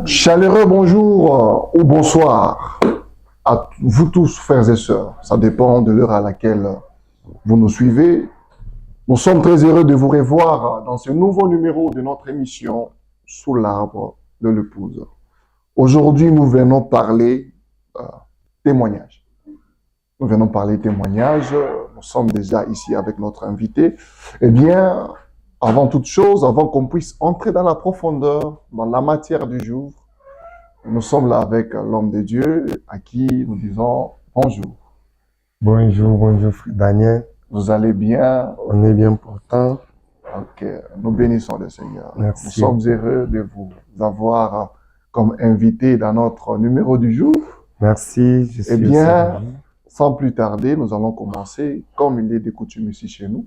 Chaleureux bonjour ou bonsoir à vous tous, frères et sœurs. Ça dépend de l'heure à laquelle vous nous suivez. Nous sommes très heureux de vous revoir dans ce nouveau numéro de notre émission Sous l'arbre de l'épouse. Aujourd'hui, nous venons parler témoignage. Nous venons parler témoignage. Nous sommes déjà ici avec notre invité. Eh bien, avant toute chose, avant qu'on puisse entrer dans la profondeur, dans la matière du jour, nous sommes là avec l'homme de Dieu à qui nous disons bonjour. Bonjour, bonjour, frère Daniel. Vous allez bien? On est bien pourtant. Ok, nous bénissons le Seigneur. Merci. Nous sommes heureux de vous avoir comme invité dans notre numéro du jour. Merci, je suis Eh bien, aussi. sans plus tarder, nous allons commencer comme il est de coutume ici chez nous.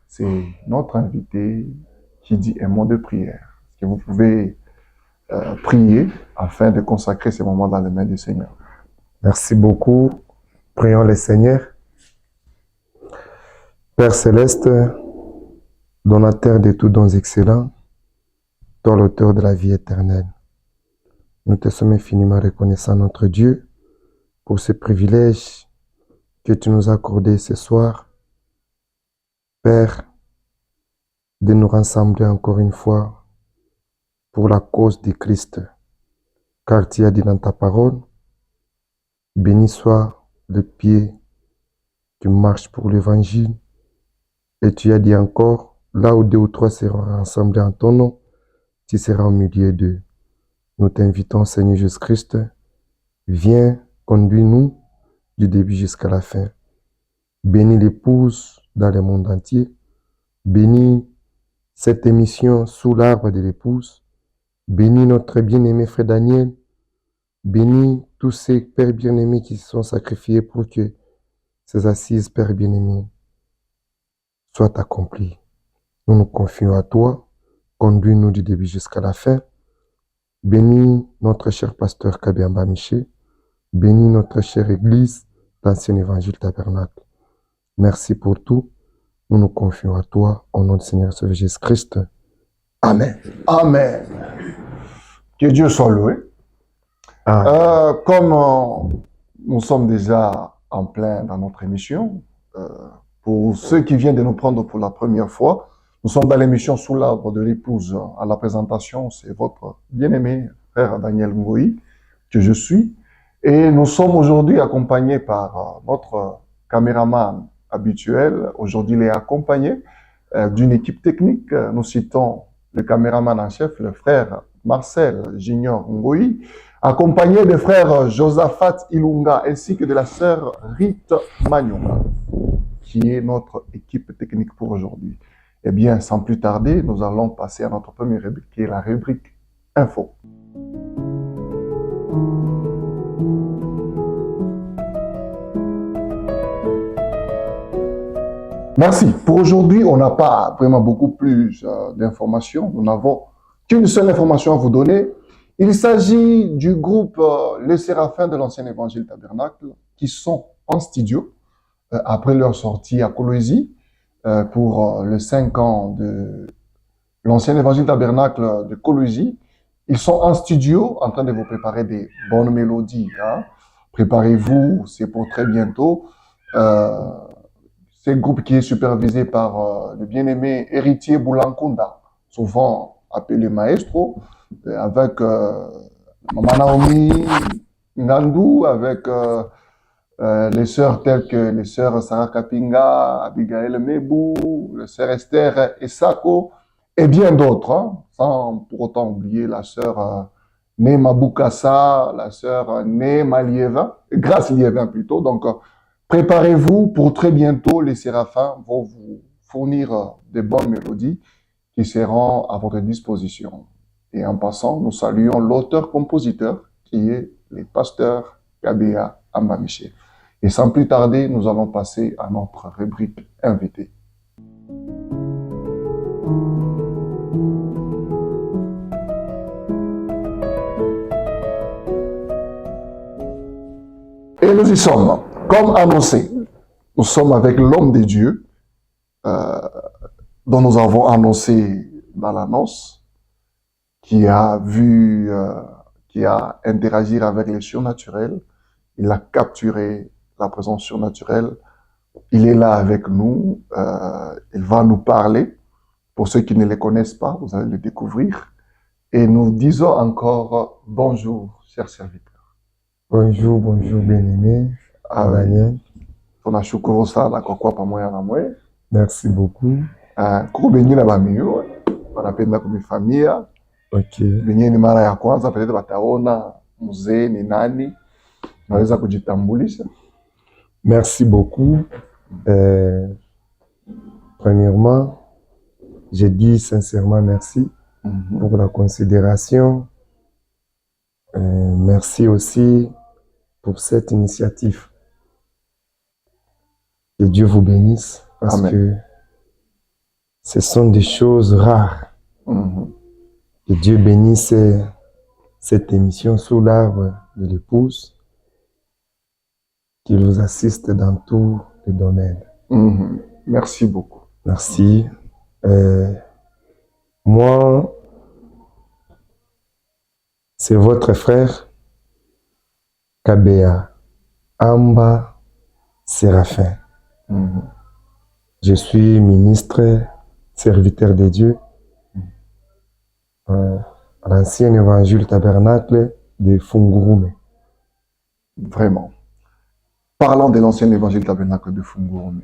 C'est notre invité qui dit un mot de prière. Est-ce que vous pouvez prier afin de consacrer ces moments dans les mains du Seigneur? Merci beaucoup. Prions le Seigneur. Père Céleste, donateur de tous dons excellents, toi l'auteur de la vie éternelle, nous te sommes infiniment reconnaissants, notre Dieu, pour ce privilège que tu nous as accordé ce soir, Père, de nous rassembler encore une fois pour la cause de Christ, car tu as dit dans ta parole, béni soit le pied qui marche pour l'évangile, et tu as dit encore, là où 2 ou 3 seront rassemblés en ton nom, tu seras au milieu d'eux. Nous t'invitons, Seigneur Jésus-Christ, viens, conduis-nous du début jusqu'à la fin. Bénis l'épouse dans le monde entier. Bénis cette émission sous l'arbre de l'épouse. Bénis notre bien-aimé frère Daniel. Bénis tous ces pères bien-aimés qui se sont sacrifiés pour que ces assises, Père bien-aimé, soient accomplies. Nous nous confions à toi. Conduis-nous du début jusqu'à la fin. Bénis notre cher pasteur Kabiamba Miché. Bénis notre chère Église d'Ancien Évangile Tabernacle. Merci pour tout. Nous nous confions à toi, au nom du Seigneur Jésus-Christ. Amen. Amen. Que Dieu soit loué. Comme nous sommes déjà en plein dans notre émission, pour ceux qui viennent de nous prendre pour la première fois, nous sommes dans l'émission Sous l'arbre de l'épouse. À la présentation, c'est votre bien-aimé frère Daniel Ngoï, que je suis. Et nous sommes aujourd'hui accompagnés par notre caméraman habituel. Aujourd'hui, il est accompagné d'une équipe technique. Nous citons le caméraman en chef, le frère Marcel Junior Ngoï, accompagné des frères Josaphat Ilunga ainsi que de la sœur Rite Manyonga, qui est notre équipe technique pour aujourd'hui. Eh bien, sans plus tarder, nous allons passer à notre première rubrique, qui est la rubrique Info. Merci. Pour aujourd'hui, on n'a pas vraiment beaucoup plus d'informations. Nous n'avons qu'une seule information à vous donner. Il s'agit du groupe Les Séraphins de l'Ancien Évangile Tabernacle qui sont en studio après leur sortie à Colosie pour le 5 ans de l'Ancien Évangile Tabernacle de Colosie. Ils sont en studio en train de vous préparer des bonnes mélodies. Hein. Préparez-vous, c'est pour très bientôt. C'est un groupe qui est supervisé par le bien-aimé héritier Boulankunda, souvent appelé Maestro, avec Mama Naomi Ngandu, avec les sœurs telles que les sœurs Sarah Kapinga, Abigail Mebou, les sœurs Esther Esako, et bien d'autres, hein, sans pour autant oublier la sœur Nema Bukasa, la sœur Nema Lievin, Grâce Lievin plutôt. Donc, préparez-vous pour très bientôt, les séraphins vont vous fournir des bonnes mélodies qui seront à votre disposition. Et en passant, nous saluons l'auteur-compositeur qui est le pasteur Kabea Ambamiché. Et sans plus tarder, nous allons passer à notre rubrique invité. nous y sommes. Comme annoncé, nous sommes avec l'homme de Dieu dont nous avons annoncé dans l'annonce, qui a vu, qui a interagi avec les surnaturels. Il a capturé la présence surnaturelle. Il est là avec nous. Il va nous parler. Pour ceux qui ne les connaissent pas, vous allez le découvrir. Et nous disons encore bonjour, chers serviteurs. Bonjour, bonjour, bien-aimé. Daniel. Tunashukuru sana kwa kuwa pamoja na mwe. Merci beaucoup. Kuko bengi na bamiyo, wanapenda kumifamia. Okay. Bengi ni mara ya kwanza, peut-être bataona mzee ni nani. Naweza kujitambulisha. Merci beaucoup. Premièrement, je dis sincèrement merci pour la considération. Merci aussi pour cette initiative. Que Dieu vous bénisse parce Amen. que ce sont des choses rares. Que Dieu bénisse cette émission sous l'arbre de l'épouse, qu'il vous assiste dans tous les domaines. Merci beaucoup. Merci. Moi, c'est votre frère Kabea Amba Séraphin. Je suis ministre, serviteur de Dieu, à l'ancien évangile tabernacle de Fungurume. Vraiment. Parlons de l'ancien évangile tabernacle de Fungurume.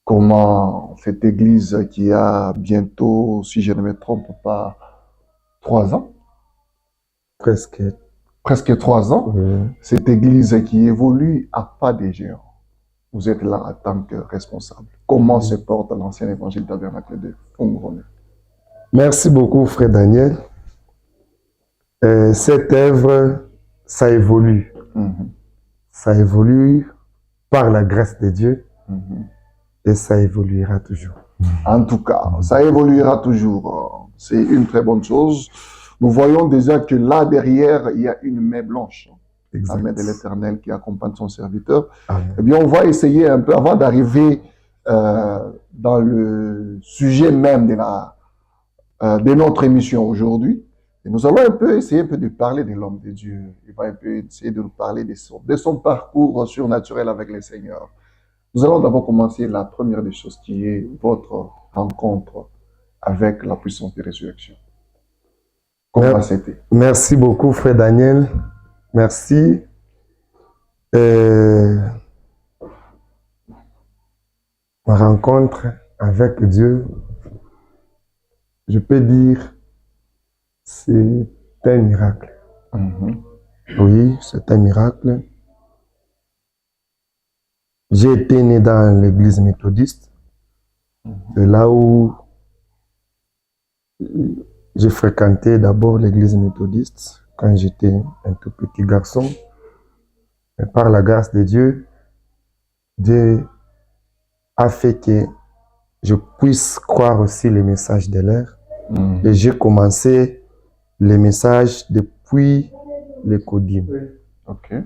Comment cette église qui a bientôt, si je ne me trompe pas, 3 ans, Presque. presque 3 ans, cette église qui évolue à pas des géants. Vous êtes là en tant que responsable. Comment se porte l'ancien évangile tabernacle de Fungurume? Merci beaucoup, frère Daniel. Cette œuvre, ça évolue. Ça évolue par la grâce de Dieu et ça évoluera toujours. En tout cas, ça évoluera toujours. C'est une très bonne chose. Nous voyons déjà que là derrière, il y a une main blanche. Exact. La main de l'Éternel qui accompagne son serviteur. Amen. Eh bien, on va essayer un peu, avant d'arriver dans le sujet même de notre émission aujourd'hui, et nous allons essayer de parler de l'homme de Dieu. Il va un peu essayer de nous parler de son parcours surnaturel avec le Seigneur. Nous allons d'abord commencer la première des choses qui est votre rencontre avec la puissance de résurrection. Comment c'était? Merci beaucoup, frère Daniel. Merci. Ma rencontre avec Dieu, je peux dire, c'est un miracle. Oui, c'est un miracle. J'ai été né dans l'église méthodiste. C'est là où j'ai fréquenté d'abord l'église méthodiste quand j'étais un tout petit garçon. Et par la grâce de Dieu, Dieu a fait que je puisse croire aussi les messages de l'air. Et j'ai commencé les messages depuis le Kodim. Okay.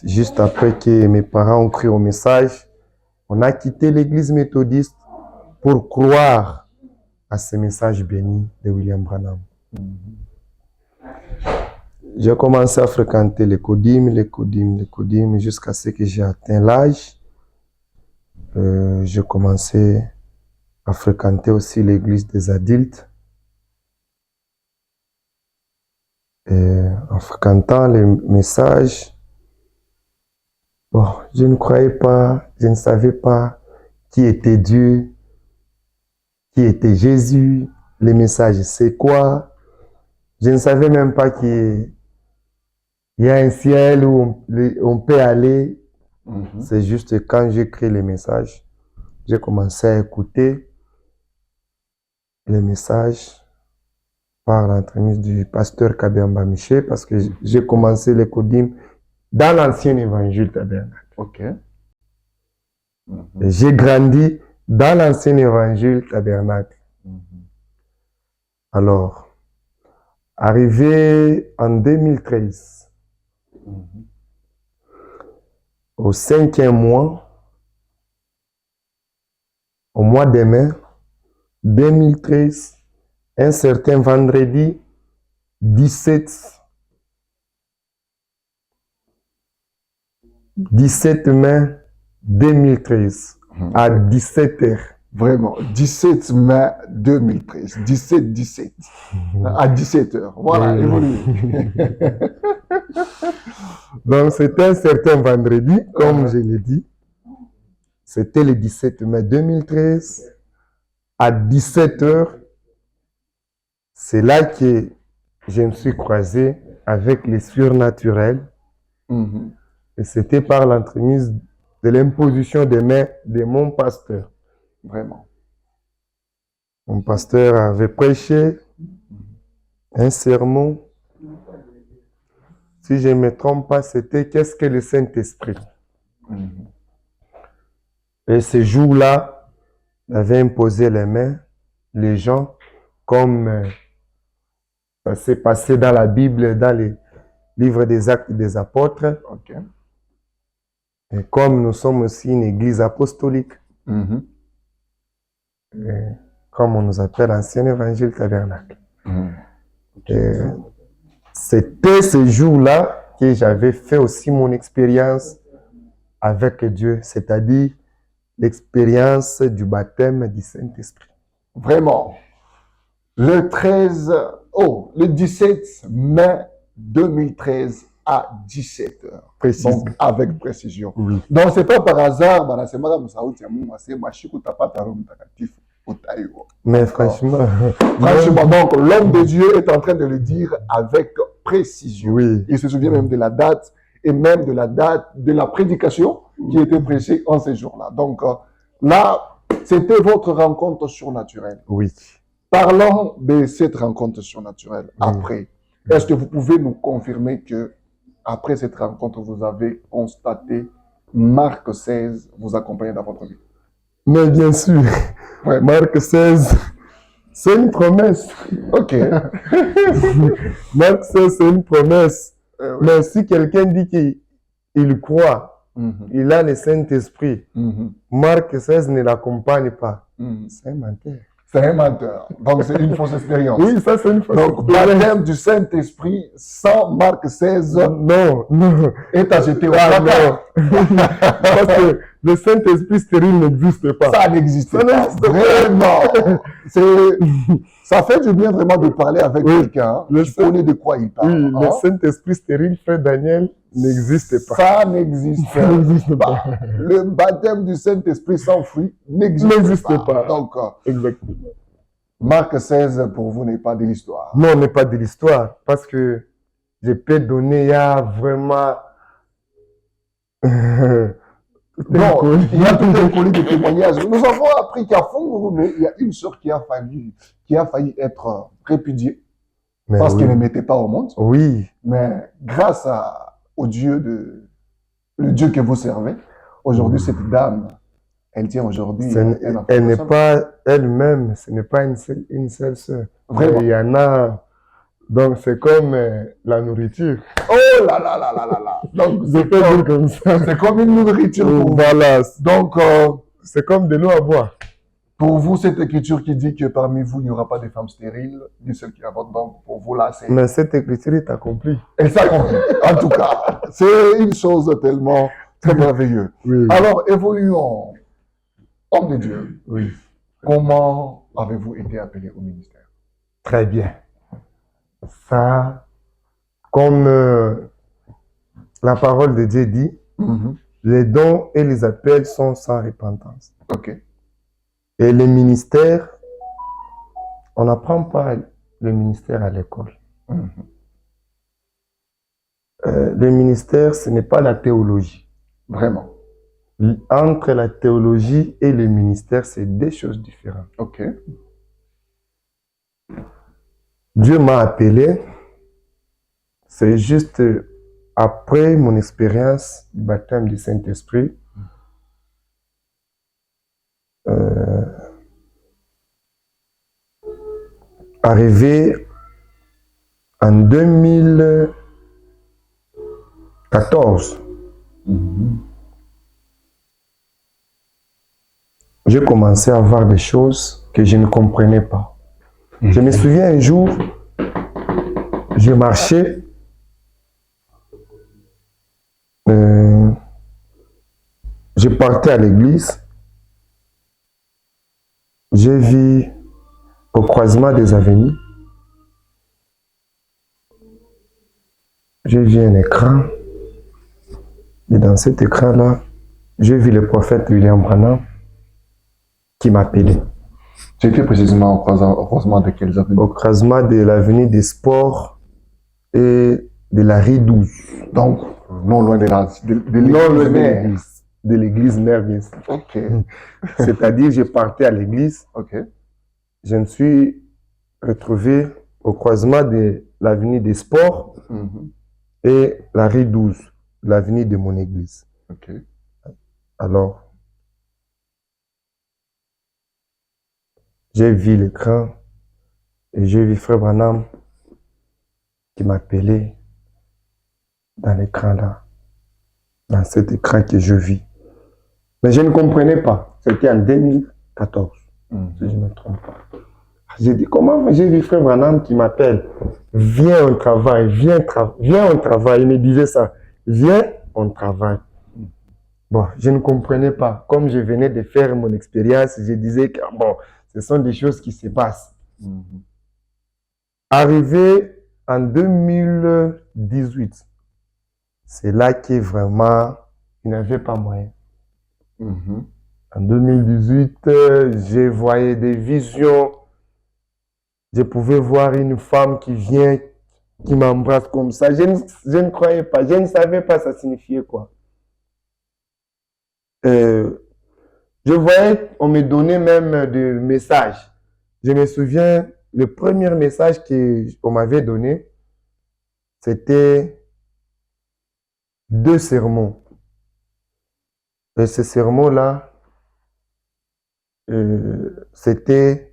Juste après que mes parents ont cru au message, on a quitté l'église méthodiste pour croire à ce message béni de William Branham. J'ai commencé à fréquenter les Kodim, jusqu'à ce que j'ai atteint l'âge. J'ai commencé à fréquenter aussi l'église des adultes. Et en fréquentant les messages, bon, je ne croyais pas, je ne savais pas qui était Dieu, qui était Jésus, les messages c'est quoi. Je ne savais même pas qu'il y a un ciel où on peut aller. C'est juste quand j'ai créé les messages, j'ai commencé à écouter les messages par l'entremise du pasteur Kabemba Miché, parce que j'ai commencé les Kodim dans l'ancien évangile tabernacle. Okay. Et j'ai grandi dans l'ancien évangile tabernacle. Alors, arrivé en 2013, au 5e mois, au mois de mai 2013, un certain vendredi 17 mai 2013 à 17h. Vraiment, 17 mai 2013, 17-17, à 17h. Voilà, évolué. Donc, c'était un certain vendredi, comme je l'ai dit. C'était le 17 mai 2013 à 17h. C'est là que je me suis croisé avec les surnaturels. Et c'était par l'entremise de l'imposition des mains de mon pasteur. Vraiment. Mon pasteur avait prêché un sermon. Si je ne me trompe pas, c'était qu'est-ce que le Saint-Esprit? Et ce jour-là, il avait imposé les mains, les gens, comme ça s'est passé dans la Bible, dans les livres des Actes des Apôtres. Ok. Et comme nous sommes aussi une église apostolique, comme on nous appelle Ancien Évangile Tabernacle. C'était ce jour-là que j'avais fait aussi mon expérience avec Dieu, c'est-à-dire l'expérience du baptême du Saint-Esprit. Vraiment. Le 17 mai 2013 à 17h. Donc, avec précision. Oui. Donc, c'est pas par hasard, Mais franchement, donc, l'homme de Dieu est en train de le dire avec précision. oui. Il se souvient même de la date et même de la date de la prédication qui était prêchée en ces jours-là. Donc, là, c'était votre rencontre surnaturelle. Oui. Parlons de cette rencontre surnaturelle après. Est-ce que vous pouvez nous confirmer que après cette rencontre, vous avez constaté Marc 16 vous accompagner dans votre vie? Mais bien sûr, Ouais. Marc 16, c'est une promesse. Ok. Marc 16, c'est une promesse. Oui. Mais si quelqu'un dit qu'il croit, il a le Saint-Esprit, Marc 16 ne l'accompagne pas. C'est un menteur. C'est un menteur. Donc, c'est une fausse expérience. Oui, ça c'est une fausse Donc, expérience. baptême du Saint-Esprit sans Marc 16 Non, non. est acheté au Ah, placard. non. Parce que le Saint-Esprit stérile n'existe pas. Ça n'existe Ça pas. n'existe pas. Vraiment. Ça fait du bien vraiment de parler avec quelqu'un qui connaît de quoi il parle. Oui, le Saint-Esprit stérile, frère Daniel, n'existe pas. Ça n'existe Ça n'existe pas. Le baptême du Saint-Esprit sans fruit n'existe pas. Donc, Exactement. Marc 16 pour vous n'est pas de l'histoire. Non, n'est pas de l'histoire. Parce que je peux donner, il y a vraiment. Non, il y a tout un colis de témoignages. Nous avons appris qu'à Fongourou, il y a une sœur qui a failli être répudiée parce qu'elle ne mettait pas au monde. Oui. Mais grâce au Dieu le Dieu que vous servez, aujourd'hui, cette dame, elle tient aujourd'hui. Elle n'est pas elle-même, ce n'est pas une seule sœur. Vraiment. Il y en a. Donc, c'est comme la nourriture. Oh là là là là là là. Donc, c'est comme une nourriture pour vous. Voilà. Donc, c'est comme de l'eau à boire. Pour vous, cette écriture qui dit que parmi vous, il n'y aura pas de femmes stériles, ni celles qui avortent, donc pour vous, là, c'est... Mais cette écriture est accomplie. Elle s'accomplit. En tout cas, c'est une chose tellement très merveilleuse. Oui. Alors, évoluons. Homme de Dieu. Oui. Comment avez-vous été appelé au ministère? Très bien. Ça, comme la parole de Dieu dit, les dons et les appels sont sans repentance. Ok. Et le ministère, on n'apprend pas le ministère à l'école. Le ministère, ce n'est pas la théologie. Vraiment. Entre la théologie et le ministère, c'est deux choses différentes. Ok. Dieu m'a appelé, c'est juste après mon expérience du baptême du Saint-Esprit, arrivé en 2014. j'ai commencé à voir des choses que je ne comprenais pas. Je me souviens un jour, je marchais, je partais à l'église, j'ai vu au croisement des avenues, j'ai vu un écran, et dans cet écran-là, j'ai vu le prophète William Branham qui m'appelait. Tu étais précisément au croisement de quelles avenues? Au croisement de l'avenue des Sports et de la rue 12. Donc, non loin de de l'église mère, bien sûr. Ok. C'est-à-dire, je partais à l'église, Ok. je me suis retrouvé au croisement de l'avenue des Sports et la rue 12, l'avenue de mon église. Ok. Alors, j'ai vu l'écran et j'ai vu Frère Branham qui m'appelait dans l'écran là, dans cet écran que je vis. Mais je ne comprenais pas. C'était en 2014, si je ne me trompe pas. J'ai dit, comment j'ai vu Frère Branham qui m'appelle? Viens, on travaille, viens, on travaille. Il me disait ça. Viens, on travaille. Bon, je ne comprenais pas. Comme je venais de faire mon expérience, je disais que bon, ce sont des choses qui se passent. Arrivé en 2018, c'est là que vraiment, il n'y avait pas moyen. En 2018, je voyais des visions. Je pouvais voir une femme qui vient, qui m'embrasse comme ça. Je ne croyais pas, je ne savais pas ça signifiait quoi. Je voyais, on me donnait même des messages. Je me souviens, le premier message qu'on m'avait donné, c'était 2 sermons. Et ce sermon-là, c'était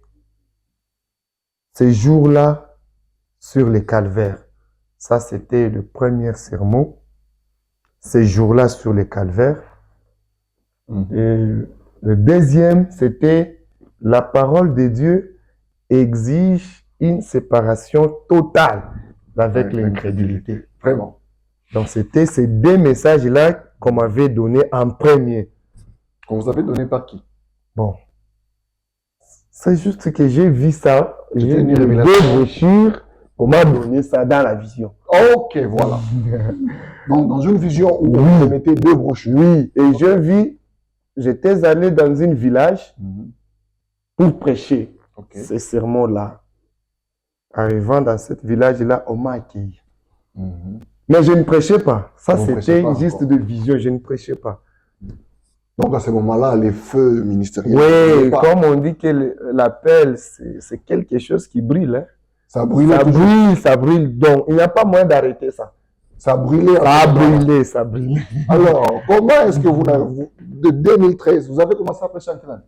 ces jours-là sur les calvaires. Ça, c'était le premier sermon. Ces jours-là sur les calvaires. Et le deuxième, c'était la parole de Dieu exige une séparation totale avec l'incrédulité. Vraiment. Donc, c'était ces 2 messages-là qu'on m'avait donnés en premier. Qu'on vous avait donné par qui? Bon. C'est juste que j'ai vu ça. J'ai vu 2 brochures. On m'a donné ça dans la vision. Ok, voilà. Donc, dans une vision où vous mettez 2 brochures. Oui, et je vis, j'étais allé dans un village pour prêcher ces sermons-là. Arrivant dans ce village-là, on m'a accueilli. Mais je ne prêchais pas. Ça, c'était juste de vision. Je ne prêchais pas. Donc, à ce moment-là, les feux ministériels. Oui, comme on dit que l'appel, c'est quelque chose qui brille. Hein. Ça brûle. Ça brille. Donc, il n'y a pas moyen d'arrêter ça. Ça brûlait. Ça brûlait. Alors, comment est-ce que de 2013, vous avez commencé à prêcher en quelle année?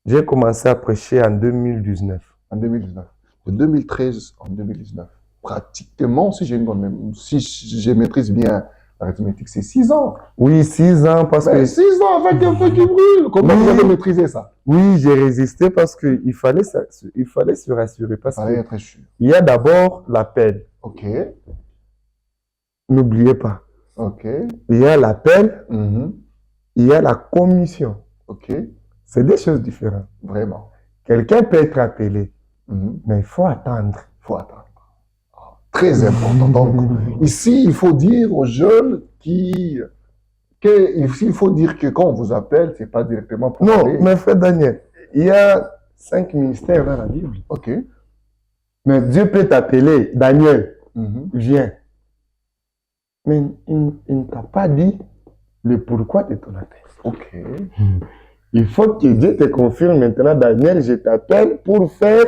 J'ai commencé à prêcher en 2019. En 2019. De 2013 en 2019. Pratiquement, si je maîtrise bien l'arithmétique, c'est 6 ans. Oui, 6 ans parce que... 6 ans avec un feu qui brûle. Comment vous avez maîtrisé ça? Oui, j'ai résisté parce qu'il fallait se rassurer. Parce il fallait être sûr. Il y a d'abord l'appel. Ok. N'oubliez pas. Ok. Il y a l'appel. Il y a la commission. Ok. C'est 2 choses différentes. Vraiment. Quelqu'un peut être appelé, mais il faut attendre. Il faut attendre. Très important. Donc, ici, il faut dire aux jeunes il faut dire que quand on vous appelle, ce n'est pas directement pour Non, aller. mais frère Daniel, il y a 5 ministères dans la Bible. Ok. Mais Dieu peut t'appeler, Daniel, viens. Mais il ne t'a pas dit le pourquoi de ton appel. Ok. Il faut que Dieu te confirme maintenant, Daniel, je t'appelle pour faire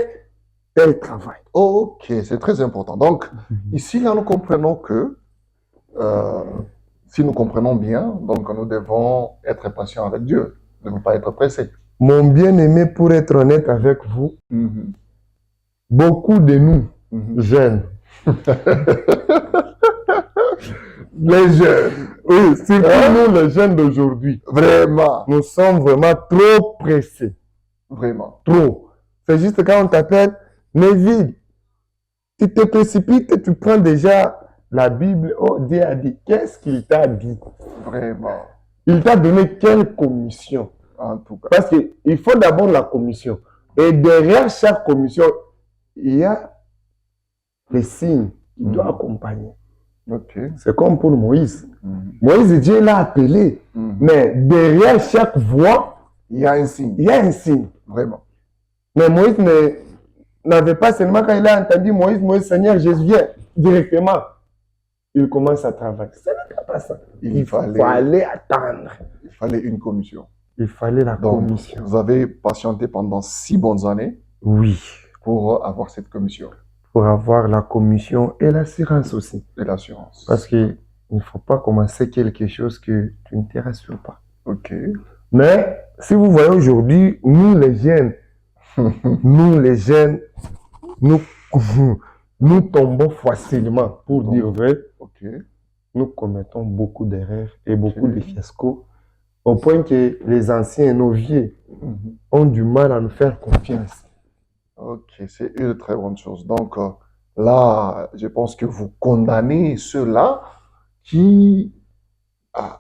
tel travail. Ok, c'est très important. Donc, ici, là, nous comprenons que, si nous comprenons bien, donc nous devons être patients avec Dieu, ne pas être pressés. Mon bien-aimé, pour être honnête avec vous, beaucoup de nous, jeunes, les jeunes, Oui, surtout nous, les jeunes d'aujourd'hui. Vraiment, Nous sommes vraiment trop pressés. vraiment. Trop. C'est juste quand on t'appelle Neville, tu te précipites et tu prends déjà la Bible. Oh, Dieu a dit. Qu'est-ce qu'il t'a dit? Vraiment, Il t'a donné quelle commission? en tout cas. Parce qu'il faut d'abord la commission. Et derrière chaque commission, il y a les signes qui doivent accompagner. Ok. C'est comme pour Moïse. Mhm. Moïse, Dieu l'a appelé. Mhm. Mais derrière chaque voix, Il y a un signe, il y a un signe. vraiment. Mais Moïse n'avait pas seulement quand il a entendu Moïse, Seigneur, Jésus vient directement. Il commence à travailler. Ce n'était pas ça. Il fallait attendre. Il fallait une commission. Il fallait la Donc, commission. vous avez patienté pendant 6 bonnes années Oui. pour avoir cette commission Pour avoir la commission et l'assurance aussi. et l'assurance. Parce qu'il ne faut pas commencer quelque chose que tu ne te rassures pas. Ok. Mais si vous voyez aujourd'hui, nous les jeunes, nous tombons facilement, pour dire vrai. Ok. Nous commettons beaucoup d'erreurs et beaucoup de fiascos, au point que les anciens, nos vieux, Mhm. ont du mal à nous faire confiance. Ok, c'est une très bonne chose. Donc là, je pense que vous condamnez ceux-là qui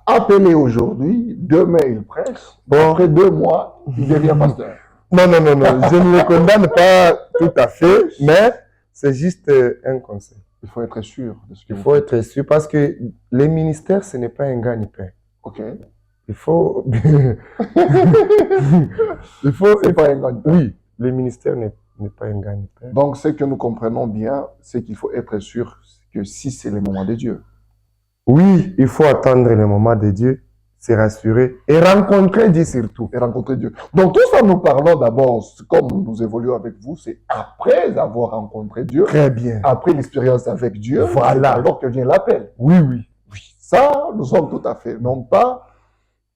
appellent aujourd'hui, demain ils prêchent, Bon. après 2 mois, il devient pasteur. Non, je ne le condamne pas tout à fait, mais c'est juste un conseil. Il faut être sûr de ce que Il vous faut faites. être sûr parce que les ministères, ce n'est pas un gagne-pain. Ok. Il faut. C'est pas un gagne-pain. Oui, le ministère n'est pas un gagne-pain. Donc, ce que nous comprenons bien, c'est qu'il faut être sûr que si c'est le moment de Dieu, Oui, il faut attendre le moment de Dieu, se rassurer et rencontrer Dieu surtout. et rencontrer Dieu. Donc, tout ça, nous parlons d'abord, comme nous évoluons avec vous, c'est après avoir rencontré Dieu, Très bien. après l'expérience avec Dieu, Voilà. alors que vient l'appel. Oui. Oui, ça, nous sommes tout à fait, non pas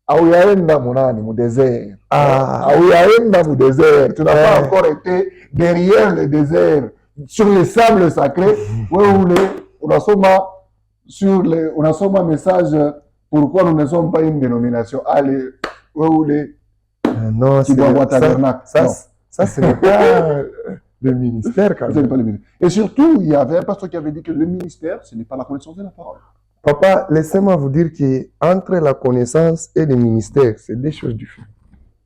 Aouyaenda Mounani, mon désert. Aouyaenda, mon désert. Tu n'as pas encore été derrière le désert, sur les sables sacrés. On a somme un message, pourquoi nous ne sommes pas une dénomination. Allez, Non, qui doit avoir tabernacle. Non. ça, ce n'est pas le ministère quand Ce n'est même. pas le ministère. Et surtout, il y avait un pasteur qui avait dit que le ministère, ce n'est pas la connaissance de la parole. Papa, laissez-moi vous dire qu'entre la connaissance et le ministère, c'est deux choses différentes.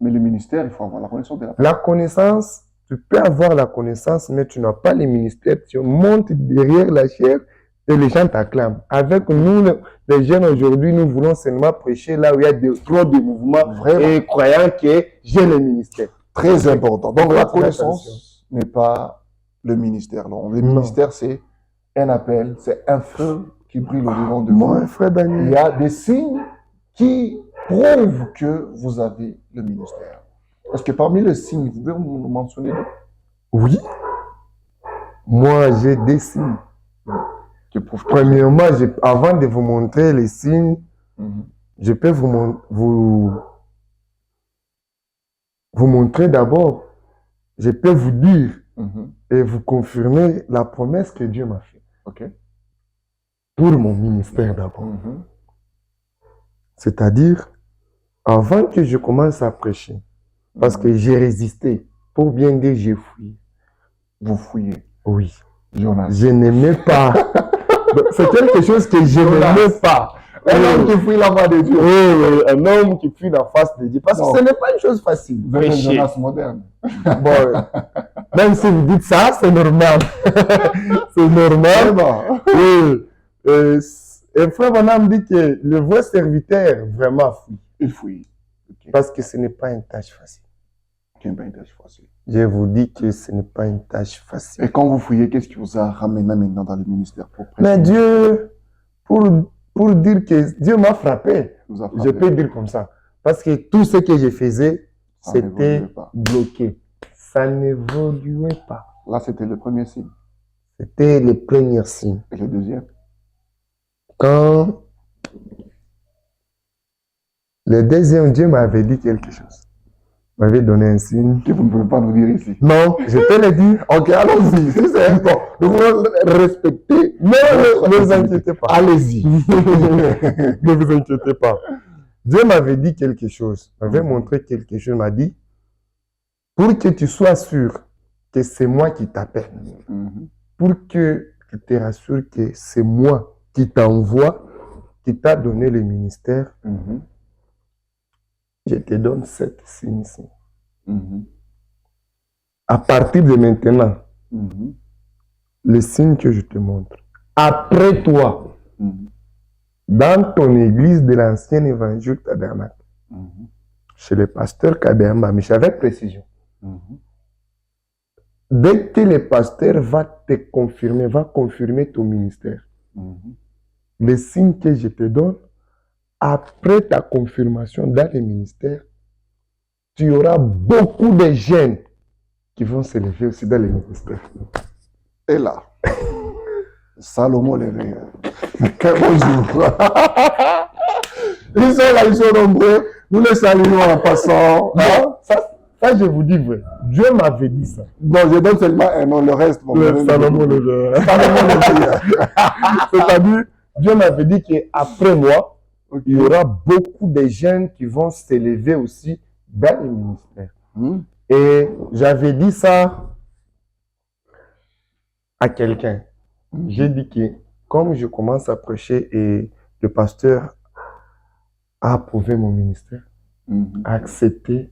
Mais le ministère, il faut avoir la connaissance de la parole. La connaissance, tu peux avoir la connaissance, mais tu n'as pas le ministère. Tu montes derrière la chair et les gens t'acclament. Avec nous, les jeunes aujourd'hui, nous voulons seulement prêcher là où il y a trop de mouvements Vraiment. et croyant que j'ai le ministère. Très important. Donc, la Faites attention. connaissance n'est pas le ministère. Non. Le Non. ministère, c'est un appel, c'est un feu qui brille au-devant de Moi, vous. frère Il Daniel. y a des signes qui prouvent que vous avez le ministère. Parce que parmi les signes, vous pouvez nous mentionner d'autres Oui. Moi, j'ai des signes. qui prouvent que Premièrement, avant de vous montrer les signes, Mhm. je peux vous montrer d'abord, je peux vous dire Mhm. et vous confirmer la promesse que Dieu m'a faite Ok. pour mon ministère d'abord. Mhm. C'est-à-dire, avant que je commence à prêcher, parce que j'ai résisté, pour bien dire, j'ai fui. Vous fouillez. Oui. Jonas. Je n'aimais pas. C'est quelque chose que je n'aimais pas. Un homme qui fuit la voix de Dieu. Oui, un homme qui fuit la face de Dieu. Parce que Non. ce n'est pas une chose facile. Vous êtes un Prêcher. Jonas moderne. Bon, même si vous dites ça, c'est normal. C'est normal. Vraiment. Oui. Et frère Bonham dit que le vrai serviteur vraiment fuit. Il fouille. Ok. Parce que ce n'est pas une tâche facile. Qui n'est pas une tâche facile. Je vous dis que ce n'est pas une tâche facile. Et quand vous fouillez, qu'est-ce qui vous a ramené maintenant dans le ministère pour prêcher? Mais Dieu, pour dire que Dieu m'a frappé, Vous a je frappé. peux dire comme ça. Parce que tout ce que je faisais, Ça c'était n'évoluait pas. bloqué. Ça n'évoluait pas. Là, c'était le premier signe. C'était le premier signe. Et le deuxième? Quand le deuxième Dieu m'avait dit quelque chose. m'avez donné un signe. Que vous ne pouvez pas nous dire ici. Non, je te l'ai dit. Ok, allons-y. Si c'est important, nous voulons respecter. Non, ne vous inquiétez pas. Allez-y. Ne vous inquiétez pas. Dieu m'avait dit quelque chose, m'avait montré quelque chose, m'a dit, pour que tu sois sûr que c'est moi qui t'appelle, pour que tu te rassures que c'est moi qui t'envoie, qui t'a donné le ministère, je te donne 7 signes-ci. À partir de maintenant, les signes que je te montre, après toi, dans ton église de l'ancien évangile tabernacle, chez le pasteur Kabemba, mais avec précision, dès que le pasteur va te confirmer, va confirmer ton ministère, les signes que je te donne, après ta confirmation dans le ministère, tu auras beaucoup de jeunes qui vont se lever aussi dans le ministère. Et là, Salomon les veilleurs. Bonjour. Ils sont là, ils sont nombreux. Nous les saluons en passant. Hein? Ça, je vous dis vrai. Dieu m'avait dit ça. Non, je donne seulement un nom, le reste. Bon, Salomon le veilleur. C'est-à-dire, Dieu m'avait dit qu'après moi, il y aura beaucoup de jeunes qui vont s'élever aussi dans le ministère. Et j'avais dit ça à quelqu'un. J'ai dit que comme je commence à prêcher et le pasteur a approuvé mon ministère, a accepté,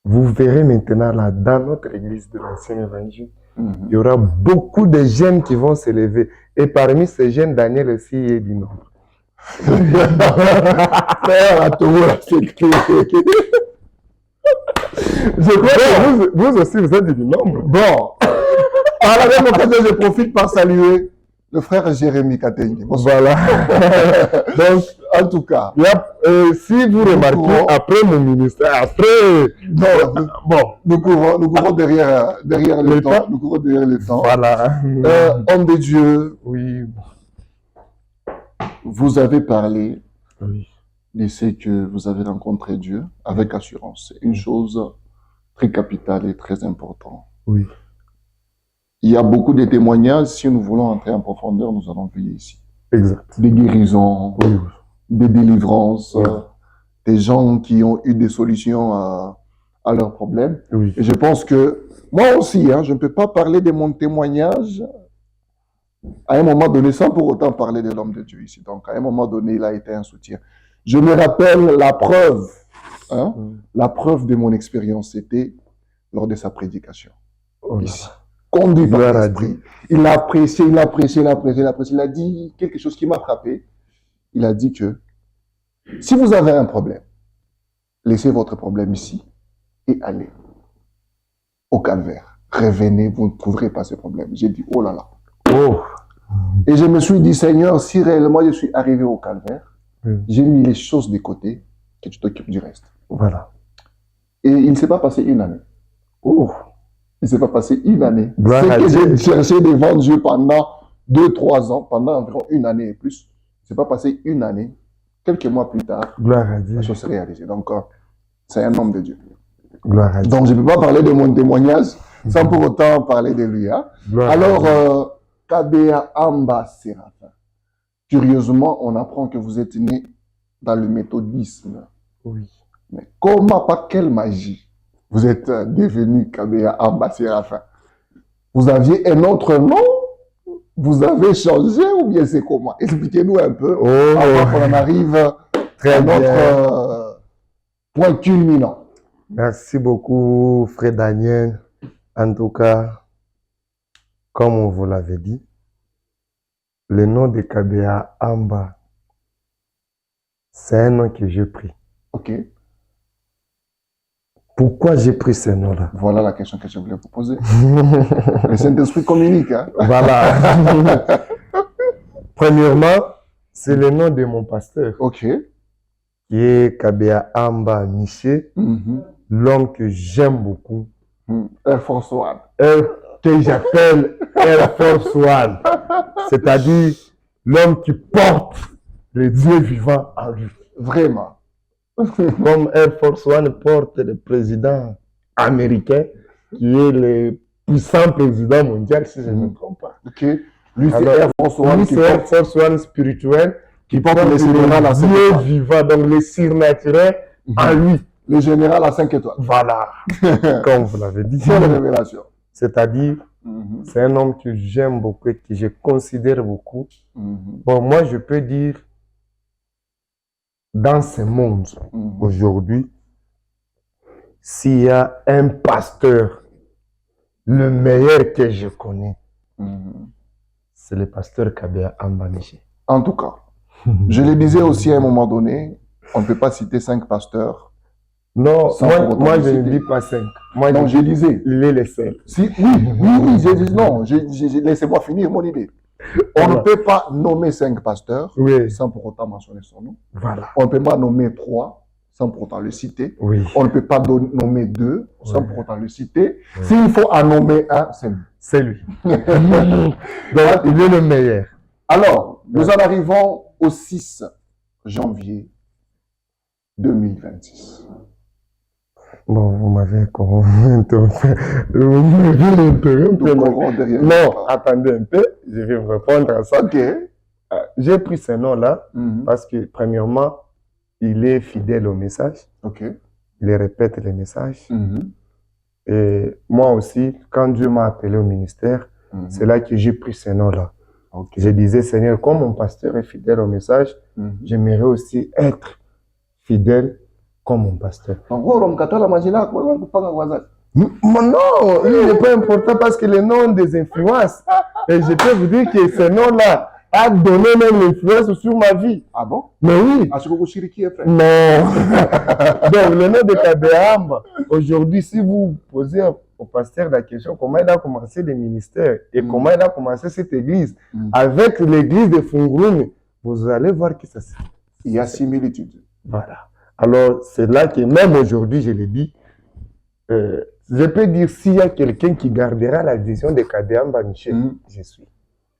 vous verrez maintenant là, dans notre église de l'ancien évangile, il y aura beaucoup de jeunes qui vont s'élever. Et parmi ces jeunes, Daniel aussi est du nombre. Je crois que vous aussi, vous êtes du nombre. Bon, par la même occasion, je profite pour saluer le frère Jérémy Katengi. Voilà. Donc, en tout cas, si vous remarquez, après mon ministère, après... nous courons derrière le temps. Nous courons derrière le temps. Voilà. Homme de Dieu, oui. Vous avez parlé de ce que vous avez rencontré Dieu avec assurance. C'est une chose très capitale et très importante. Oui. Il y a beaucoup de témoignages. Si nous voulons entrer en profondeur, nous allons veiller ici. Exact. Des guérisons, des délivrances, des gens qui ont eu des solutions à leurs problèmes. Oui. Et je pense que moi aussi, je ne peux pas parler de mon témoignage à un moment donné sans pour autant parler de l'homme de Dieu ici. Donc, à un moment donné, il a été un soutien. Je me rappelle la preuve, la preuve de mon expérience, c'était lors de sa prédication. Ici. Conduit par l'Esprit. Il a apprécié, il a apprécié, il a apprécié, il a apprécié. Il a dit quelque chose qui m'a frappé. Il a dit que si vous avez un problème, laissez votre problème ici et allez au calvaire. Revenez, vous ne trouverez pas ce problème. J'ai dit, oh là là. Oh. Et je me suis dit, Seigneur, si réellement je suis arrivé au calvaire, j'ai mis les choses de côté, que tu t'occupes du reste. Voilà. Et il ne s'est pas passé une année. Oh. Il ne s'est pas passé une année. C'est que j'ai cherché devant Dieu pendant 2-3 ans, pendant environ une année et plus. Il ne s'est pas passé une année. Quelques mois plus tard, la chose s'est réalisée. Donc, c'est un homme de Dieu. Gloire à Dieu. Donc, je ne peux pas parler de mon témoignage sans pour autant parler de lui. Alors, Kabea Amba Séraphin. Curieusement, on apprend que vous êtes né dans le méthodisme. Oui. Mais comment, par quelle magie, vous êtes devenu Kabea Amba Séraphin? Vous aviez un autre nom? Vous avez changé ou bien c'est comment? Expliquez-nous un peu avant qu'on en arrive à notre point culminant. Merci beaucoup, frère Daniel. En tout cas, comme on vous l'avait dit, le nom de Kabea Amba, c'est un nom que j'ai pris. Ok. Pourquoi j'ai pris ce nom-là? Voilà la question que je voulais vous poser. Le Saint-Esprit communique. Voilà. Premièrement, c'est le nom de mon pasteur. Ok. Qui est Kabea Amba Miché, l'homme que j'aime beaucoup. Air Force One. Que j'appelle Air Force One. C'est-à-dire l'homme qui porte le Dieu vivant en lui. Vraiment. comme Air Force One porte le président américain, qui est le puissant président mondial, si je ne me trompe pas. Ok. Lui, c'est Alors, Air Force One lui, qui c'est Air porte, Force One spirituel, qui porte le général à 5 Dieu étoiles. vivant, donc le surnaturel en lui. Le général à 5 étoiles. Voilà, comme vous l'avez dit. Quelle révélation. C'est-à-dire, c'est un homme que j'aime beaucoup et que je considère beaucoup. Bon, moi, je peux dire, dans ce monde, aujourd'hui, s'il y a un pasteur, le meilleur que je connais, c'est le pasteur Kabea Ambaniché. En tout cas, je le disais aussi à un moment donné, on ne peut pas citer 5 pasteurs. Non, Sans pour autant moi le je ne citer. dis pas 5. Moi, Donc, je disais, il est le seul. si, laissez-moi finir mon idée. On Voilà. ne peut pas nommer 5 pasteurs Oui, sans pour autant mentionner son nom. voilà. On ne peut pas nommer 3 sans pour autant le citer. Oui, On ne peut pas nommer 2 sans Ouais. pour autant le citer. Ouais. S'il faut en nommer un, c'est lui. c'est lui. Donc, il est le meilleur. Alors, nous en arrivons au 6 janvier 2026. Bon, vous m'avez interrompu. Vous m'avez interrompu. Nous courons derrière. Non, attendez un peu, je vais vous répondre à ça. Ok. J'ai pris ce nom-là Mhm. parce que, premièrement, il est fidèle au message. Ok. Il répète les messages. Mhm. Et moi aussi, quand Dieu m'a appelé au ministère, Mhm. c'est là que j'ai pris ce nom-là. Ok. Je disais, Seigneur, comme mon pasteur est fidèle au message, Mhm. j'aimerais aussi être fidèle comme mon pasteur. En gros, on katala majina kwa watu kupanga wazazi. Mon nom, il n'est pas important parce que les noms ont des influences. Et je peux vous dire que ce nom-là a donné même l'influence sur ma vie. Ah bon? Mais oui, Asikukushirikie frère. non. Donc, le nom de Kabeamba, aujourd'hui, si vous posez au pasteur la question comment il a commencé le ministère et comment il a commencé cette église, avec l'église de Fungurume, vous allez voir que ça se... Il y a similitude. Voilà. Alors, c'est là que même aujourd'hui, je le dis, je peux dire s'il y a quelqu'un qui gardera la vision de Kabeamba Michel, je suis.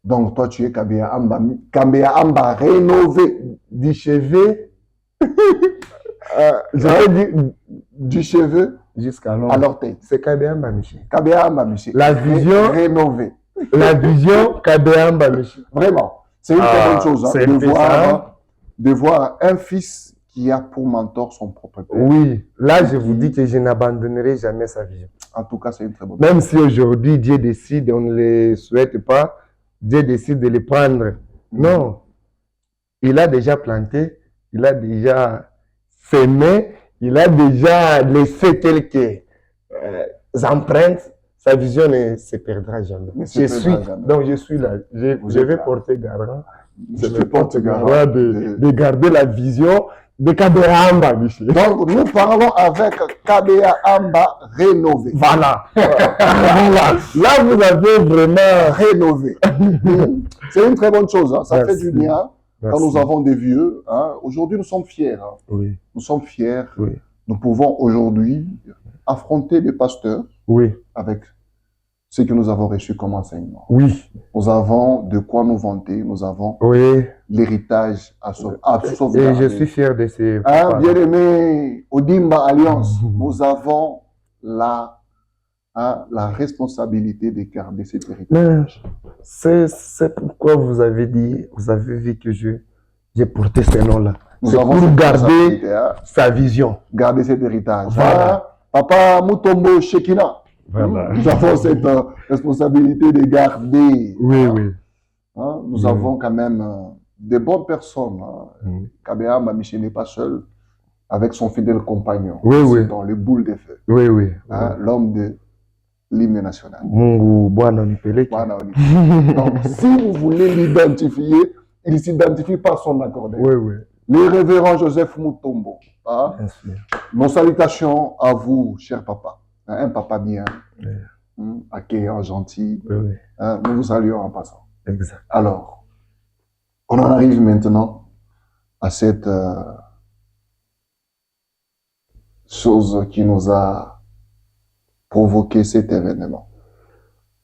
Donc, toi, tu es Kabea Amba rénové. Du chevet, je peux dire Du cheveu jusqu'à à l'homme. l'orteil. C'est Kabeamba Michel. Kabea Amba, monsieur. La vision, Rénové. la vision Kabeamba Michel. Vraiment. C'est une très bonne chose hein, c'est de voir un fils qui a pour mentor son propre père. Oui, là je vous dis que je n'abandonnerai jamais sa vision. En tout cas, c'est une très bonne chose. Même si aujourd'hui Dieu décide, on ne le souhaite pas, Dieu décide de le prendre. Non, il a déjà planté, il a déjà semé, il a déjà laissé quelques empreintes. Sa vision ne se perdra jamais. Donc je suis là, je vais porter garant. Je te porte garant de garder la vision de Kabea Amba, Michel. Donc, nous parlons avec Kabea Amba rénové. Voilà. Voilà. Là, vous avez vraiment Rénové. C'est une très bonne chose. Hein. Ça Merci. fait du bien quand nous avons des vieux. Hein. Aujourd'hui, nous sommes fiers. Hein. Oui. Nous sommes fiers. Oui. Nous pouvons aujourd'hui affronter les pasteurs Oui. avec ce que nous avons reçu comme enseignement. Oui. Nous avons de quoi nous vanter. Nous avons Oui. l'héritage à Et sauvegarder. je suis fier de ces... Hein, bien-aimé Odimba Alliance, nous avons la responsabilité de garder cet héritage. C'est pourquoi vous avez dit, vous avez vu que j'ai porté ce nom-là. Nous C'est avons pour cette garder responsabilité, hein, sa vision. garder cet héritage. Voilà. Hein, Papa Mutombo Shekina, Voilà. nous avons cette responsabilité de garder. Oui, hein. oui. Hein, nous avons quand même de bonnes personnes. Hein. Kabea Amba Michel n'est pas seul avec son fidèle compagnon. Oui, C'est oui. dans les boules de feu. Oui, oui. Hein, l'homme de l'hymne national. Mungu Bwana Nipeleke. Voilà, donc, si vous voulez l'identifier, il s'identifie par son accordé. Oui, oui. Le révérend Joseph Mutombo. Hein? Bien sûr. Nos salutations à vous, cher papa. Hein, un papa bien, Oui. accueillant, gentil. Oui, oui. Hein, nous vous saluons en passant. Exact. Alors, on en arrive maintenant à cette chose qui nous a provoqué cet événement.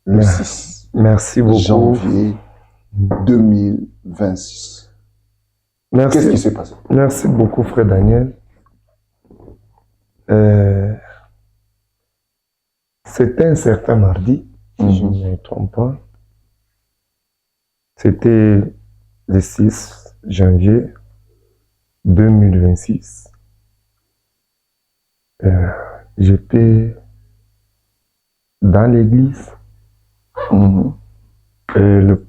Le 6 Merci beaucoup. janvier 2026. Qu'est-ce qui Merci. s'est passé? Merci beaucoup, frère Daniel. C'était un certain mardi, si je ne me trompe pas. C'était le 6 janvier 2026. J'étais dans l'église et le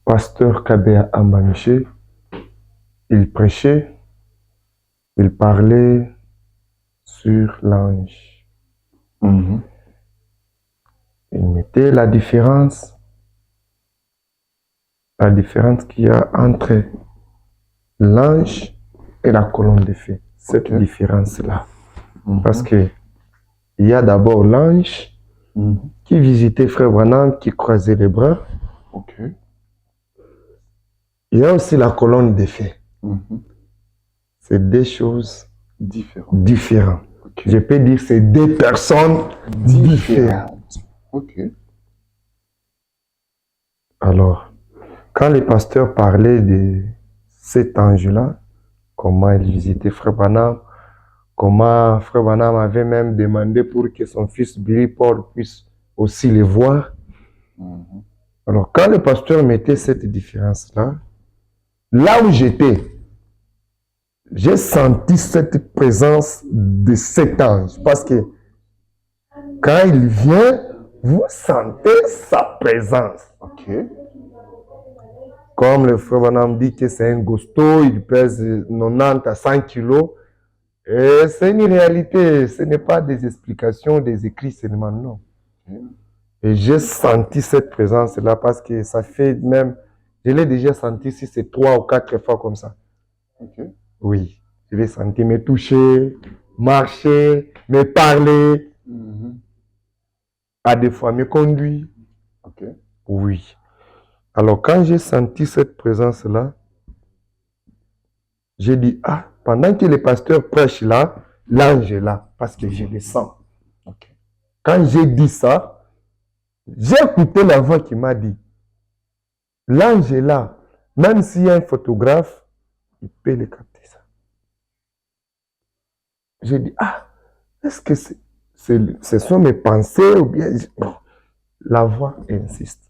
pasteur Kabea Ambamiché, il prêchait, il parlait sur l'ange. Il mettait la différence qu'il y a entre l'ange et la colonne de feu. Cette différence-là. Parce que il y a d'abord l'ange qui visitait Frère Branham, qui croisait les bras. Il y a aussi la colonne de feu. C'est deux choses différentes. Je peux dire que c'est deux personnes différentes. Alors, quand le pasteur parlait de cet ange-là, comment il visitait Frère Branham, comment Frère Branham avait même demandé pour que son fils Billy Paul puisse aussi les voir. Alors, quand le pasteur mettait cette différence-là, là où j'étais, j'ai senti cette présence de cet ange. Parce que quand il vient, vous sentez sa présence. Comme le frère Branham dit que c'est un gosto, il pèse 90 à 100 kilos. Et c'est une réalité, ce n'est pas des explications, des écrits seulement, non. Et j'ai senti cette présence-là parce que ça fait même, je l'ai déjà senti si c'est 3 ou 4 fois comme ça. Oui, je l'ai senti me toucher, marcher, me parler, à des fois me conduire. Oui. Alors quand j'ai senti cette présence-là, j'ai dit, ah, pendant que le pasteur prêche là, l'ange est là, parce que je le sens. Quand j'ai dit ça, j'ai écouté la voix qui m'a dit, l'ange est là, même s'il y a un photographe, il peut le capter ça. J'ai dit, ah, est-ce que ce sont mes pensées ou bien... Non. La voix insiste.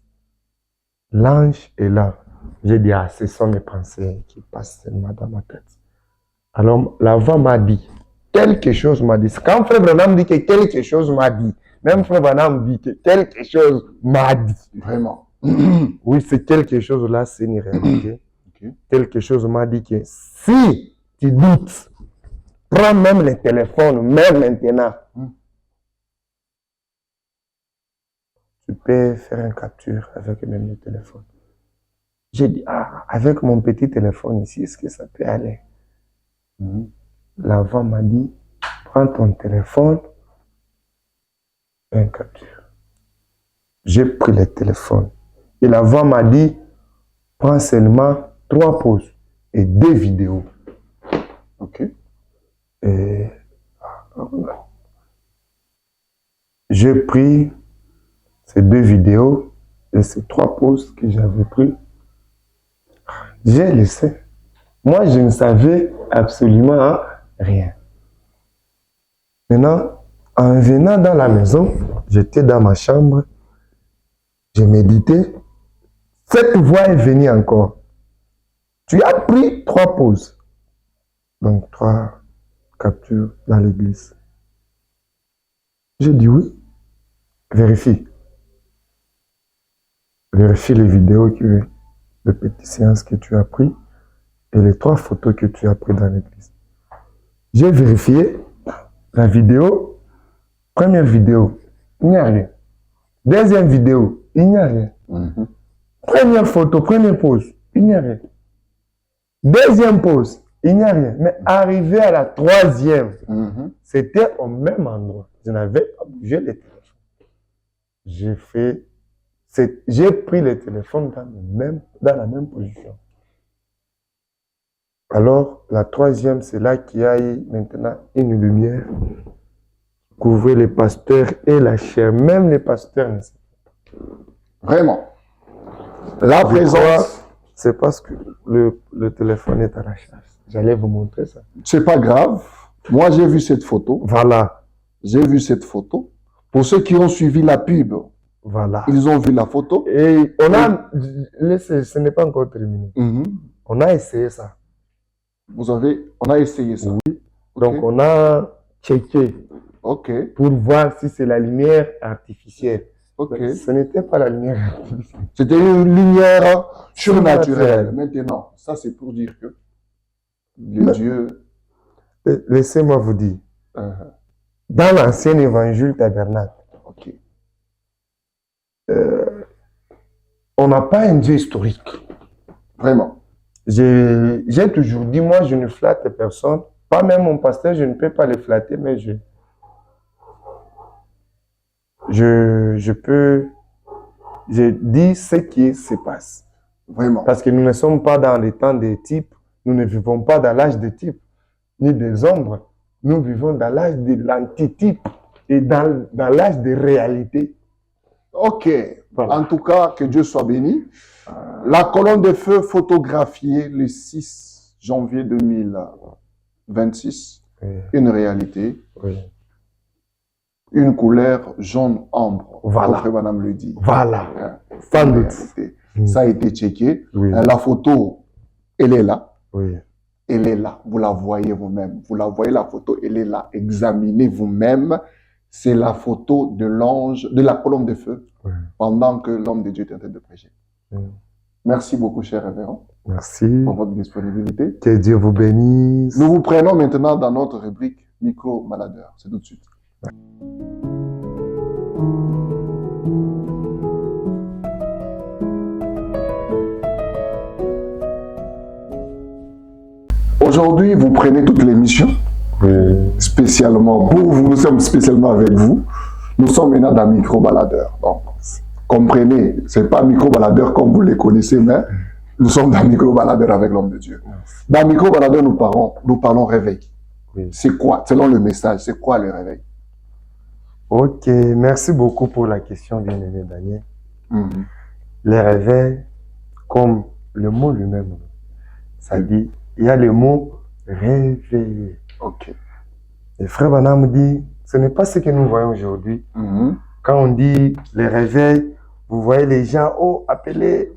L'ange est là. J'ai dit, ah, ce sont mes pensées qui passent seulement dans ma tête. Alors, la voix m'a dit, quelque chose m'a dit. Quand Frère Branham dit que quelque chose m'a dit, même Frère Branham dit que quelque chose m'a dit. Vraiment. Oui, c'est quelque chose-là, c'est une réalité. Quelque chose m'a dit que si tu doutes, prends même le téléphone, même maintenant. Tu peux faire une capture avec même le téléphone. J'ai dit, ah, avec mon petit téléphone ici, est-ce que ça peut aller? La voix m'a dit, prends ton téléphone, fais une capture. J'ai pris le téléphone. Et la voix m'a dit, prends seulement 3 pauses et 2 vidéos. Et j'ai pris ces 2 vidéos et ces 3 pauses que j'avais pris. J'ai laissé. Moi, je ne savais absolument rien. Maintenant, en venant dans la maison, j'étais dans ma chambre, je méditais. Cette voix est venue encore. Tu as pris 3 pauses. Donc 3 captures dans l'église. J'ai dit oui. Vérifie. Vérifie les vidéos, les petites séances que tu as prises et les 3 photos que tu as prises dans l'église. J'ai vérifié la vidéo. Première vidéo, il n'y a rien. Deuxième vidéo, il n'y a rien. Première photo, première pause, il n'y a rien. Deuxième pause, il n'y a rien. Mais arrivé à la 3e, c'était au même endroit. Je n'avais pas bougé le téléphone. J'ai pris le téléphone dans la même position. Alors, la 3e, c'est là qu'il y a eu maintenant une lumière qui couvrait les pasteurs et la chair. Même les pasteurs ne savent pas. Vraiment. La présence. C'est parce que le téléphone est à la charge. J'allais vous montrer ça. C'est pas grave. Moi, j'ai vu cette photo. Voilà. J'ai vu cette photo. Pour ceux qui ont suivi la pub, Voilà. ils ont vu la photo. Et on a... Ce n'est pas encore terminé. On a essayé ça. On a essayé ça. Oui. Donc, on a checké OK. pour voir si c'est la lumière artificielle. OK. Ce n'était pas la lumière artificielle. C'était une lumière surnaturelle. Maintenant, ça, c'est pour dire que le Dieu... Laissez-moi vous dire. Dans l'ancien évangile tabernacle, OK. On n'a pas un Dieu historique. Vraiment. J'ai toujours dit, moi, je ne flatte personne. Pas même mon pasteur, je ne peux pas le flatter, mais je dis ce qui se passe. Vraiment. Parce que nous ne sommes pas dans les temps des types, nous ne vivons pas dans l'âge des types, ni des ombres. Nous vivons dans l'âge de l'antitype et dans l'âge des réalités. OK. Voilà. En tout cas, que Dieu soit béni. La colonne de feu photographiée le 6 janvier 2026. Oui. Une réalité. Oui. Une couleur jaune ambre. Voilà. Comme Frère Branham le dit. Voilà. Sans doute. Ça a été checké. Oui. La photo, elle est là. Oui. Elle est là. Vous la voyez vous-même. Vous la voyez, la photo, elle est là. Examinez vous-même. C'est la photo de l'ange, de la colonne de feu, pendant que l'homme de Dieu est en train de prêcher. Merci beaucoup, cher révérend. Merci. Pour votre disponibilité. Que Dieu vous bénisse. Nous vous prenons maintenant dans notre rubrique Micro-Baladeur. C'est tout de suite. Aujourd'hui, vous prenez toute l'émission, spécialement pour vous. Nous sommes spécialement avec vous. Nous sommes maintenant dans Micro-Baladeur. Donc, comprenez, ce n'est pas Micro-Baladeur comme vous les connaissez, mais nous sommes dans Micro-Baladeur avec l'homme de Dieu. Dans Micro-Baladeur, nous parlons réveil. Oui. C'est quoi, selon le message, c'est quoi le réveil? Ok, merci beaucoup pour la question, bien-aimé Daniel. Le réveil, comme le mot lui-même, ça dit, il y a le mot réveiller. Ok. Et Frère Branham dit, ce n'est pas ce que nous voyons aujourd'hui. Quand on dit le réveil, vous voyez les gens, oh, appelez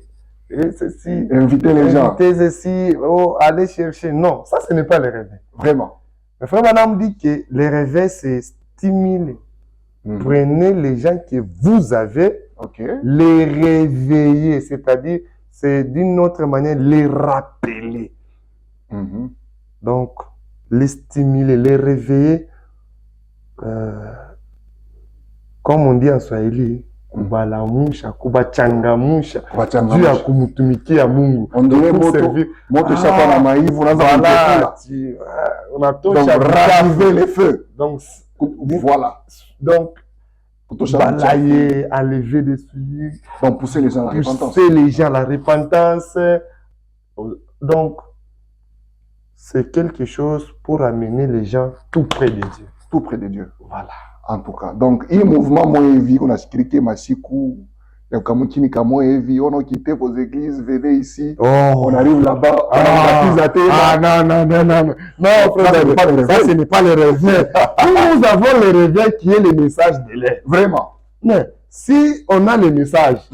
ceci, invitez les gens. Invitez ceci, oh, allez chercher. Non, ça, ce n'est pas le réveil. Vraiment. Mais Frère Branham dit que le réveil, c'est stimuler. Prenez les gens que vous avez, les réveiller, c'est-à-dire, c'est d'une autre manière, les rappeler. Donc, les stimuler, les réveiller, comme on dit en Swahili, kubalamusha, kubachangamusha, juu ya kumutumikia Mungu. On dirait moto chapa na maivu, on a raviver les feux. Donc, voilà. Donc, balayer, enlever des souillures. Donc, pousser les gens à la repentance. Pousser les gens à la repentance. Donc, c'est quelque chose pour amener les gens tout près de Dieu. Tout près de Dieu. Voilà. En tout cas. Donc, il y a un mouvement moins évi qu'on a cliqué, Machikou. On a quitté vos églises, venez ici. Oh. On arrive là-bas. Non, frère, ça, ce n'est pas le réveil. Nous avons le réveil qui est le message de l'air. Vraiment. Mais si on a le message,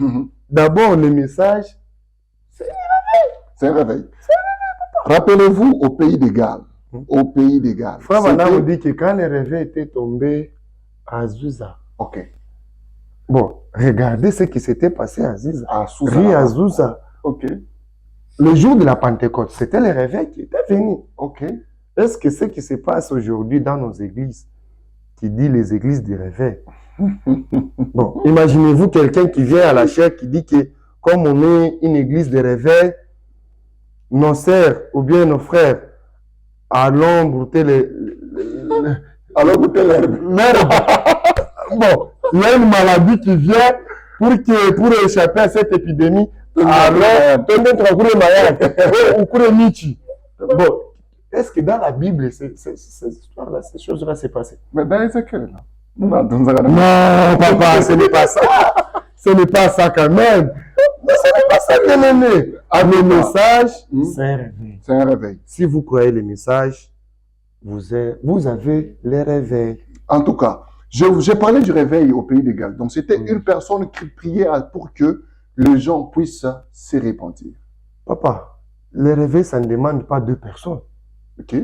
d'abord le message, c'est un réveil. C'est un réveil. Rappelez-vous au pays des Galles. Au pays des Galles. Frère Branham dit que quand le réveil était tombé à Azusa. Ok. Bon, regardez ce qui s'était passé à Azusa. Azusa. Ok. Le jour de la Pentecôte, c'était le réveil qui était venu. Ok. Est-ce que ce qui se passe aujourd'hui dans nos églises, qui dit les églises du réveil? Bon, imaginez-vous quelqu'un qui vient à la chaire qui dit que comme on est une église de réveil, nos sœurs ou bien nos frères allons goûter allons goûter l'herbe. Bon, il y a une maladie qui vient pour échapper à cette épidémie. Alors, bon, est-ce que dans la Bible, ces choses-là s'est passées? Mais dans Ézéchiel, là. Non, papa, ce n'est pas ça. Ce n'est pas ça quand même. Mais ce n'est pas ça que le message, c'est un réveil. C'est un réveil. Si vous croyez le message, vous avez les réveils. En tout cas, j'ai parlé du réveil au pays des Galles. Donc, c'était une personne qui priait pour que les gens puissent se repentir. Papa, les réveils, ça ne demande pas 2 personnes. OK?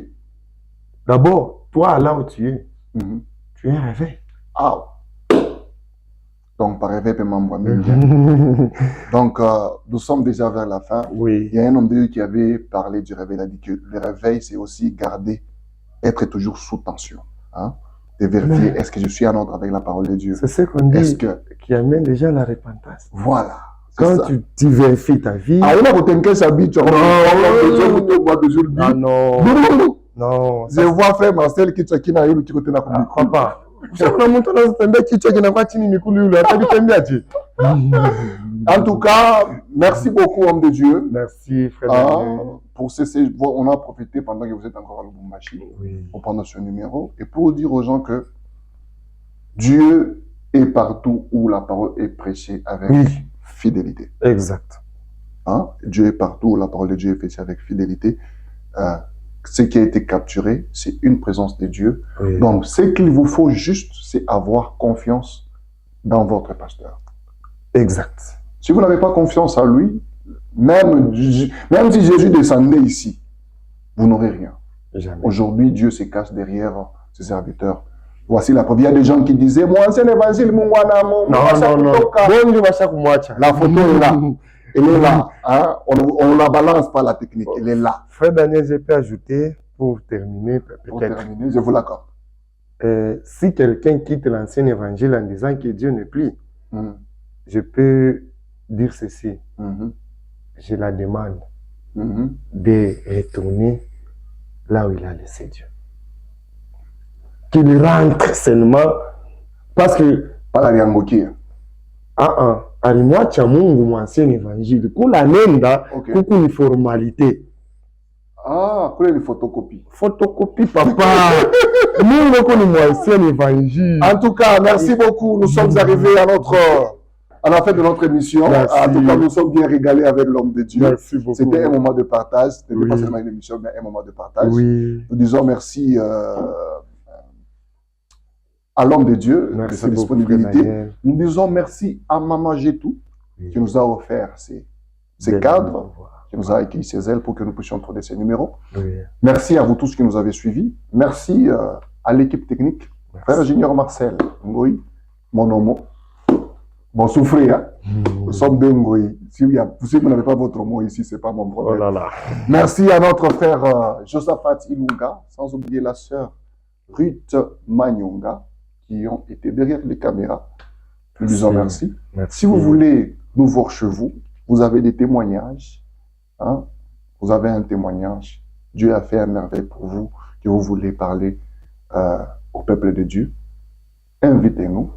D'abord, toi, là où tu es, Mhm. tu es un réveil. Ah. Donc, par réveil, donc, nous sommes déjà vers la fin. Oui. Il y a un homme de Dieu qui avait parlé du réveil. Il a dit que le réveil, c'est aussi garder, être toujours sous tension. Hein? De vérifier, est-ce que je suis en ordre avec la parole de Dieu? C'est ce qu'on dit qui amène déjà la repentance. Voilà. Quand tu vérifies ta vie. Ah, il a voté sa vie, tu Ah non. Non. Je vois frère Marcel qui n'a eu le côté na papa. En tout cas, merci beaucoup, homme de Dieu. Merci, frère. Pour on a profité pendant que vous êtes encore à Lubumbashi pour prendre ce numéro et pour dire aux gens que Dieu est partout où la parole est prêchée avec fidélité. Exact. Hein? Dieu est partout où la parole de Dieu est prêchée avec fidélité. Ce qui a été capturé, c'est une présence de Dieu. Oui. Donc, ce qu'il vous faut juste, c'est avoir confiance dans votre pasteur. Exact. Si vous n'avez pas confiance en lui, même si Jésus descendait ici, vous n'aurez rien. Aujourd'hui, Dieu se cache derrière ses serviteurs. Voici la preuve. Il y a des gens qui disaient, moi, c'est l'évangile, non. La photo est là. Elle est là. Hein? On ne la balance pas, la technique. Elle est là. Frère Daniel, je peux ajouter, pour terminer, peut-être. Pour terminer, je vous l'accorde. Si quelqu'un quitte l'ancien évangile en disant que Dieu n'est plus, je peux dire ceci. Je la demande de retourner là où il a laissé Dieu. Qu'il rentre seulement parce que... Pas la Riangoki. Alimwacha Mungu mwancien évangile. Kula nenda, kuku ni formalité. Ah, kula ni photocopie. Photocopie, papa. Mungu kuni mwancien évangile. En tout cas, merci beaucoup. Nous sommes arrivés à la fin de notre émission. Merci. En tout cas, nous sommes bien régalés avec l'homme de Dieu. Merci beaucoup. C'était un moment de partage. C'était pas seulement une émission, mais un moment de partage. Oui. Nous disons merci à l'homme de Dieu de sa disponibilité. Nous disons merci à Maman Jetou qui nous a offert ces cadres, qui nous a accueillis chez elle pour que nous puissions trouver ces numéros. Merci à vous tous qui nous avez suivis. Merci à l'équipe technique. Frère Junior Marcel, Ngoï, mon homo. Bon, souffrez, hein? Nous sommes deux Ngoï. Si vous n'avez pas votre mot ici, ce n'est pas mon problème. Oh là là. Merci à notre frère Josaphat Ilunga, sans oublier la sœur Ruth Manyonga, qui ont été derrière les caméras. Nous disons merci. Si vous voulez nous voir chez vous, vous avez des témoignages. Hein? Vous avez un témoignage. Dieu a fait un merveille pour vous, que vous voulez parler au peuple de Dieu. Invitez-nous.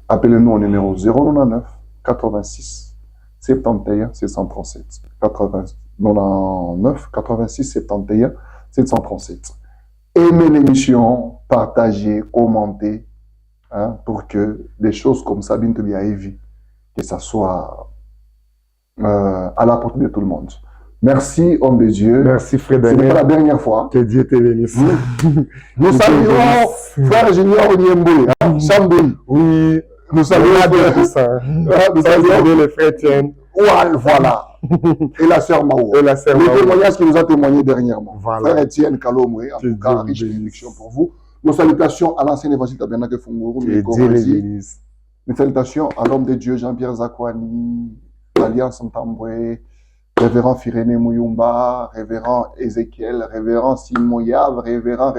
Appelez-nous au numéro 099 86 71 737. 99 86 71 737. Aimez l'émission, partagez, commentez, hein, pour que des choses comme ça, que ça soit à la portée de tout le monde. Merci, homme de Dieu. Merci, frère Daniel. Ce n'est pas la dernière fois. Que Dieu te bénisse. Nous saluons frère Junior Onyembo, hein, Chamboui. Oui. Nous saluons les frères Tienne. Voilà. Et la sœur Mao. Le témoignage qui nous a témoigné dernièrement. Voilà. Frère Étienne Kalomoué, en tout cas, riche bénédiction pour vous. Nos salutations à l'ancien évangile Tabernacle Funguru, Mes salutations à l'homme de Dieu Jean-Pierre Zakwani, Alliance Ntambwe, révérend Firene Mouyumba, révérend Ézéchiel, révérend Simoyav, révérend.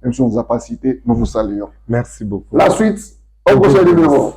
Même si on ne vous a pas cité, nous vous saluons. Merci beaucoup. La suite, au prochain numéro.